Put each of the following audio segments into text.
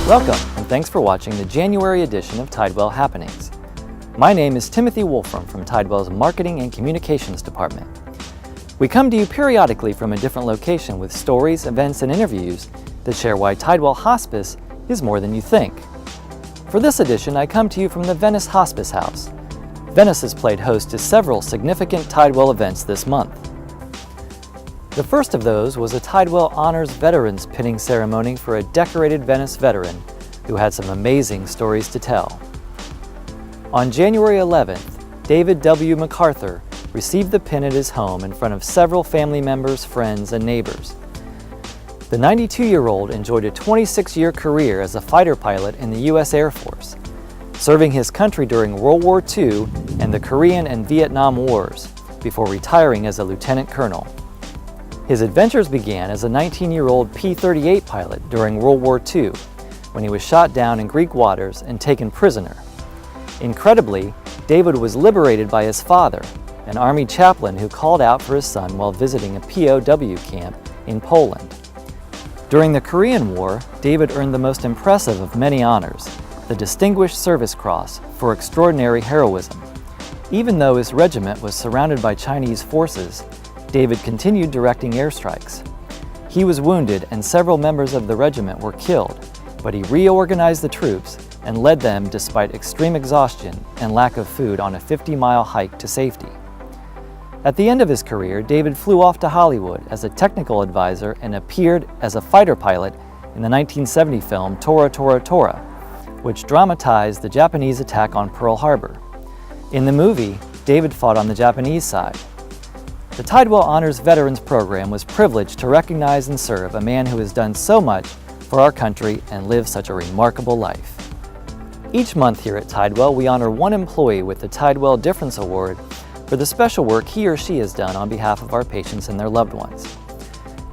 Welcome, and thanks for watching the January edition of Tidewell Happenings. My name is Timothy Wolfram from Tidewell's Marketing and Communications Department. We come to you periodically from a different location with stories, events, and interviews that share why Tidewell Hospice is more than you think. For this edition, I come to you from the Venice Hospice House. Venice has played host to several significant Tidewell events this month. The first of those was a Tidewell Honors Veterans Pinning Ceremony for a decorated Venice veteran who had some amazing stories to tell. On January 11th, David W. MacArthur received the pin at his home in front of several family members, friends, and neighbors. The 92-year-old enjoyed a 26-year career as a fighter pilot in the U.S. Air Force, serving his country during World War II and the Korean and Vietnam Wars, before retiring as a lieutenant colonel. His adventures began as a 19-year-old P-38 pilot during World War II, when he was shot down in Greek waters and taken prisoner. Incredibly, David was liberated by his father, an Army chaplain who called out for his son while visiting a POW camp in Poland. During the Korean War, David earned the most impressive of many honors, the Distinguished Service Cross for extraordinary heroism. Even though his regiment was surrounded by Chinese forces, David continued directing airstrikes. He was wounded and several members of the regiment were killed, but he reorganized the troops and led them despite extreme exhaustion and lack of food on a 50-mile hike to safety. At the end of his career, David flew off to Hollywood as a technical advisor and appeared as a fighter pilot in the 1970 film Tora Tora Tora, which dramatized the Japanese attack on Pearl Harbor. In the movie, David fought on the Japanese side. The Tidewell Honors Veterans Program was privileged to recognize and serve a man who has done so much for our country and lived such a remarkable life. Each month here at Tidewell, we honor one employee with the Tidewell Difference Award for the special work he or she has done on behalf of our patients and their loved ones.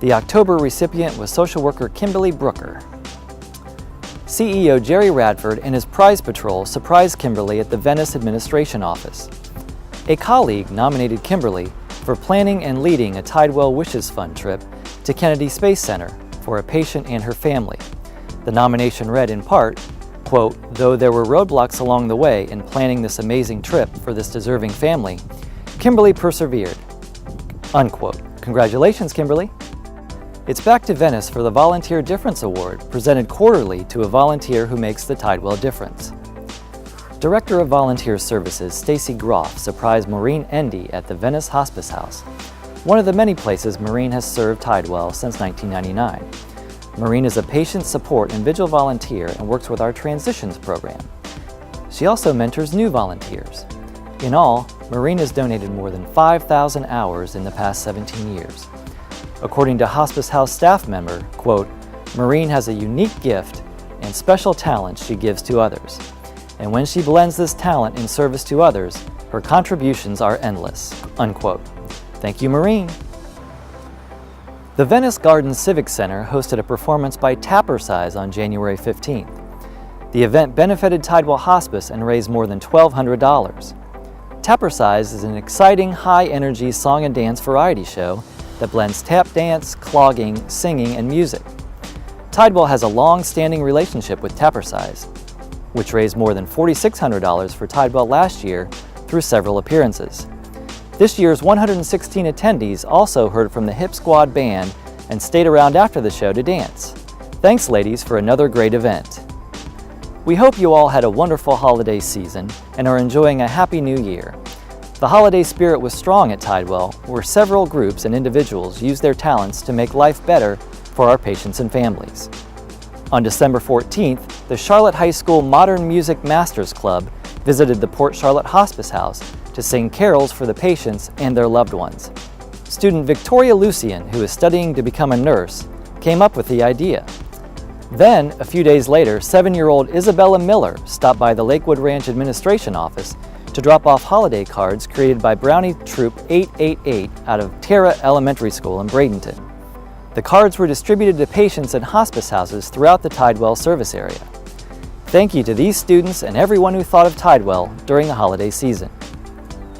The October recipient was social worker Kimberly Brooker. CEO Jerry Radford and his prize patrol surprised Kimberly at the Venice Administration Office. A colleague nominated Kimberly for planning and leading a Tidewell Wishes Fund trip to Kennedy Space Center for a patient and her family. The nomination read in part, quote, "Though there were roadblocks along the way in planning this amazing trip for this deserving family, Kimberly persevered," unquote. Congratulations, Kimberly. It's back to Venice for the Volunteer Difference Award, presented quarterly to a volunteer who makes the Tidewell difference. Director of Volunteer Services Stacy Groff surprised Maureen Endy at the Venice Hospice House, one of the many places Maureen has served Tidewell since 1999. Maureen is a patient support and vigil volunteer and works with our Transitions program. She also mentors new volunteers. In all, Maureen has donated more than 5,000 hours in the past 17 years. According to Hospice House staff member, quote, "Maureen has a unique gift and special talents she gives to others. And when she blends this talent in service to others, her contributions are endless," unquote. Thank you, Maureen. The Venice Gardens Civic Center hosted a performance by Tappersize on January 15th. The event benefited Tidewell Hospice and raised more than $1,200. Tappersize is an exciting, high-energy song and dance variety show that blends tap dance, clogging, singing, and music. Tidewell has a long-standing relationship with Tappersize, which raised more than $4,600 for Tidewell last year through several appearances. This year's 116 attendees also heard from the Hip Squad Band and stayed around after the show to dance. Thanks, ladies, for another great event. We hope you all had a wonderful holiday season and are enjoying a happy new year. The holiday spirit was strong at Tidewell, where several groups and individuals used their talents to make life better for our patients and families. On December 14th, the Charlotte High School Modern Music Masters Club visited the Port Charlotte Hospice House to sing carols for the patients and their loved ones. Student Victoria Lucian, who is studying to become a nurse, came up with the idea. Then, a few days later, 7-year-old Isabella Miller stopped by the Lakewood Ranch Administration Office to drop off holiday cards created by Brownie Troop 888 out of Terra Elementary School in Bradenton. The cards were distributed to patients in hospice houses throughout the Tidewell service area. Thank you to these students and everyone who thought of Tidewell during the holiday season.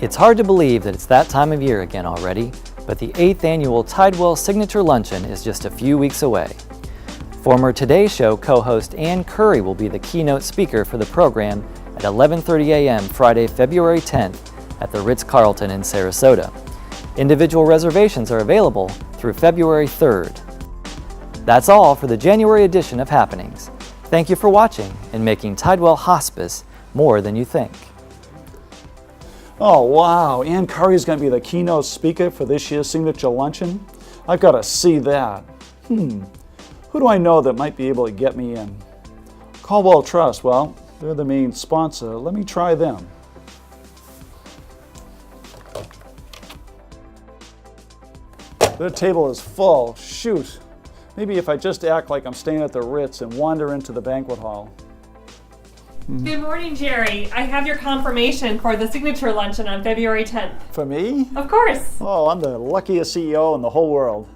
It's hard to believe that it's that time of year again already, but the 8th annual Tidewell Signature Luncheon is just a few weeks away. Former Today Show co-host Ann Curry will be the keynote speaker for the program at 11:30 a.m. Friday, February 10th at the Ritz-Carlton in Sarasota. Individual reservations are available through February 3rd. That's all for the January edition of Happenings. Thank you for watching and making Tidewell Hospice more than you think. Oh wow, Ann Curry is going to be the keynote speaker for this year's Signature Luncheon. I've got to see that. Who do I know that might be able to get me in? Caldwell Trust, well, they're the main sponsor. Let me try them. Their table is full. Shoot. Maybe if I just act like I'm staying at the Ritz and wander into the banquet hall. Good morning, Jerry. I have your confirmation for the Signature Luncheon on February 10th. For me? Of course. Oh, I'm the luckiest CEO in the whole world.